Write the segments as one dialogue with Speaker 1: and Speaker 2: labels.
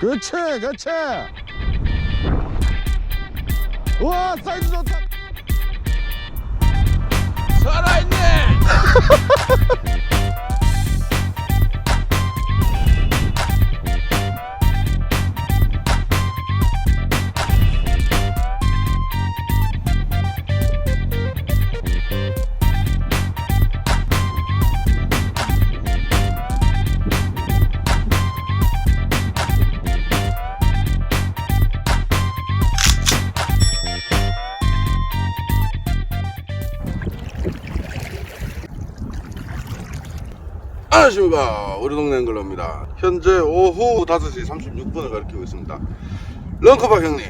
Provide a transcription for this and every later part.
Speaker 1: 그렇지 그렇지. 와 사이즈 좋다.
Speaker 2: 살아있네.
Speaker 1: 안녕하십니까, 우리 동네 앵글러입니다. 현재 오후 5시 36분을 가리키고 있습니다. 런커박 형님,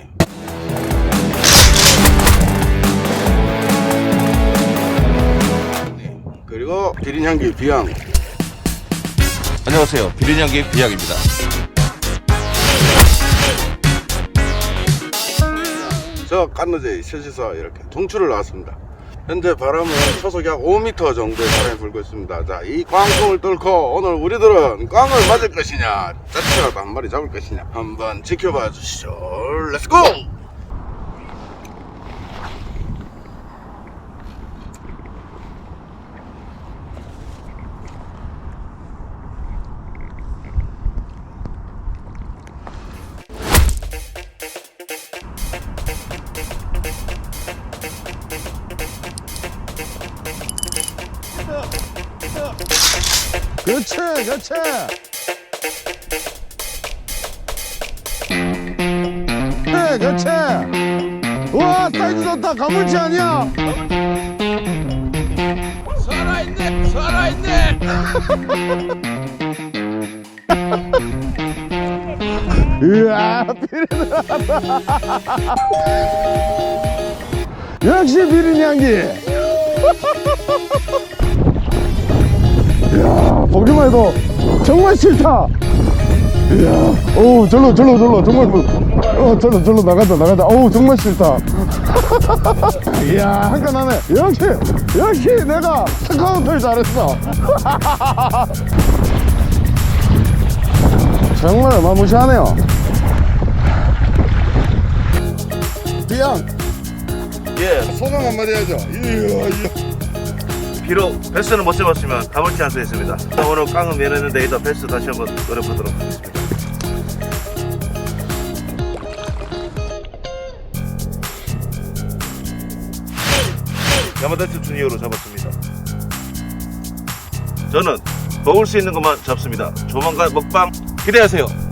Speaker 1: 그리고 비린향기 비양.
Speaker 2: 안녕하세요. 비린향기 비약입니다.
Speaker 1: 저 깐느제이 셋이서 이렇게 동출을 나왔습니다. 현재 바람은 초속 약 5m 정도의 바람이 불고 있습니다. 자, 이 광풍을 뚫고 오늘 우리들은 꽝을 맞을 것이냐, 짜치라도 한 마리 잡을 것이냐, 한번 지켜봐 주시죠. 렛츠고! 그렇지 그렇지. 그래 그렇지. 와 사이즈 좋다. 가물치 아니야.
Speaker 2: 살아있네. 살아있네.
Speaker 1: 으아 비린 나왔다. 역시 비린 향기. 이야, 보기만 해도 정말 싫다. 이야, 오, 절로, 정말, 절로 나간다. 어우, 정말 싫다. 이야, 한칸 하네. 역시 내가 스카우트를 잘했어. 정말 어마무시하네요. 비양,
Speaker 2: 예.
Speaker 1: 소감 한마디 하죠. 이야.
Speaker 2: 비록 베스는 못 잡았지만 가물치 한 수 있습니다. 오늘 깡은 면했는데 이따 베스 다시 한번 노려보도록 하겠습니다. 야마다츠 주니어로 잡았습니다. 저는 먹을 수 있는 것만 잡습니다. 조만간 먹방 기대하세요.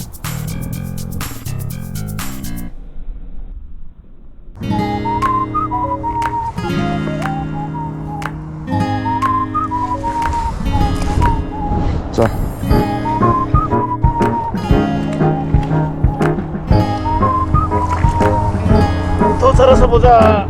Speaker 1: 자,
Speaker 2: 또 살아서 보자.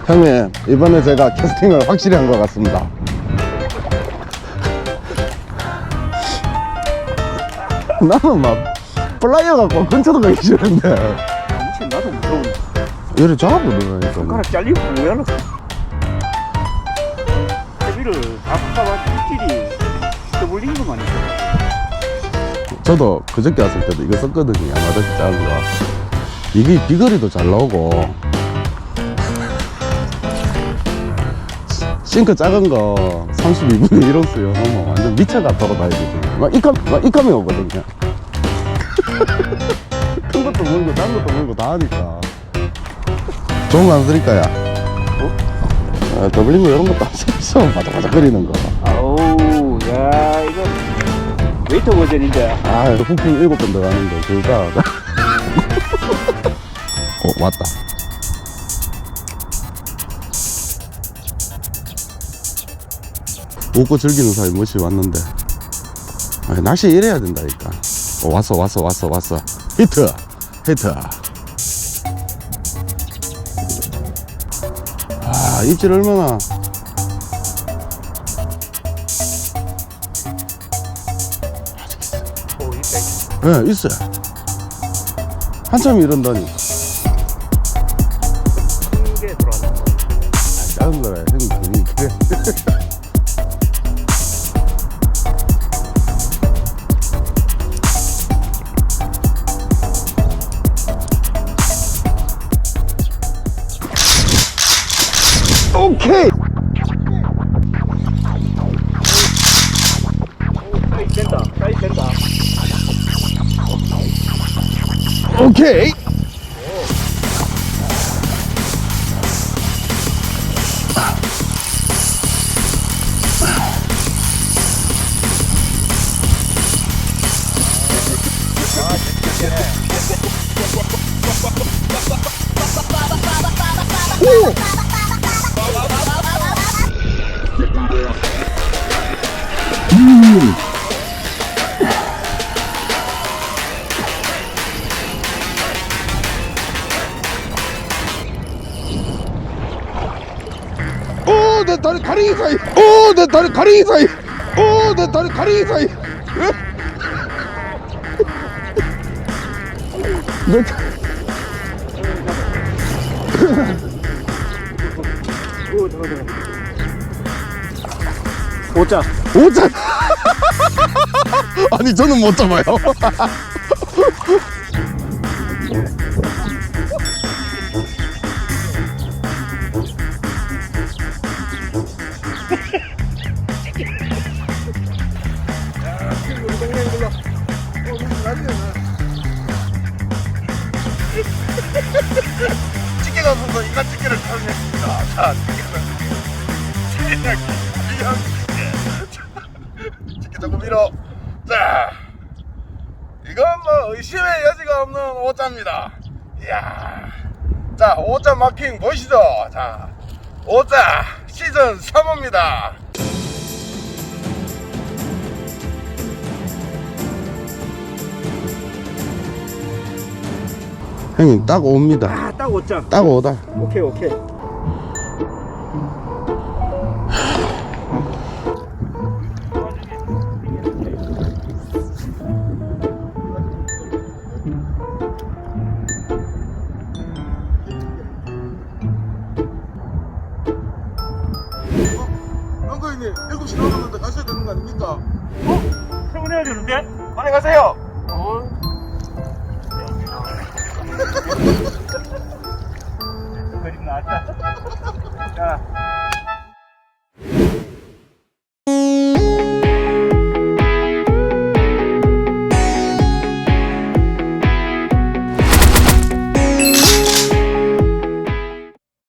Speaker 1: 형님, 이번에 제가 캐스팅을 확실히 한 것 같습니다. 나는 막 플라이어 갖고 근처도 가기 싫은데
Speaker 3: 무슨 나도 무서운데
Speaker 1: 얘를 잡아보더라니까.
Speaker 3: 손가락 잘리고 뭐야 회비를 다 바꿔봐 일일이 떠블린 것만 있어.
Speaker 1: 저도 그저께 왔을 때도 이거 썼거든요. 야마다시 작은 거. 이게 비거리도 잘 나오고 싱크 작은 거 32분의 1호 쓰요. 완전 미쳐가 돌아다니거든요. 막 이카미 오거든요. 큰 것도 물고 작은 것도 물고 다 하니까. 좋은 거 안 쓰니까야. 어? 더블링고 이런 것도 안 써. 바짝바짝거리는 거.
Speaker 3: 아우 야 이거 웨이터 버전인데.
Speaker 1: 아, 후풍 7번 들어가는 거. 그거가. 왔다. 웃고 즐기는 사이 멋이 왔는데. 아, 낚시 이래야 된다니까. 왔어. 히트. 야, 입질 얼마나.
Speaker 3: 오, 있다.
Speaker 1: 예, 네, 있어요. 한참 이런다니.
Speaker 3: 큰게 들어왔네.
Speaker 1: 작은 거라, 형님. 그래. 오케이!
Speaker 3: 사이즈 된다. 사이즈 된다.
Speaker 1: 오케이! 오, 내 다리 가리기 사이. 오, 내 다리 가리기 사이. 오, 내 다리 가리기 사이. 내 다-
Speaker 3: 오, 잠깐. 오자.
Speaker 1: 오자. 아니, 저는 못 잡아요.
Speaker 2: 찌개가 없어서 인간 찌개를 사용했습니다. 자, 찌개 조금 밀어. 자, 이건 뭐 의심의 여지가 없는 5자입니다. 이야, 자, 5자 마킹 보시죠. 자, 5자 시즌 3호입니다.
Speaker 1: 형님, 딱 옵니다.
Speaker 3: 아, 딱 5점.
Speaker 1: 딱 오다.
Speaker 3: 오케이, 오케이.
Speaker 1: 형님, 7시 넘었는데 가셔야 되는 거 아닙니까?
Speaker 3: 퇴근해야 되는데?
Speaker 2: 빨리 가세요.
Speaker 3: 그림 나왔다. 자,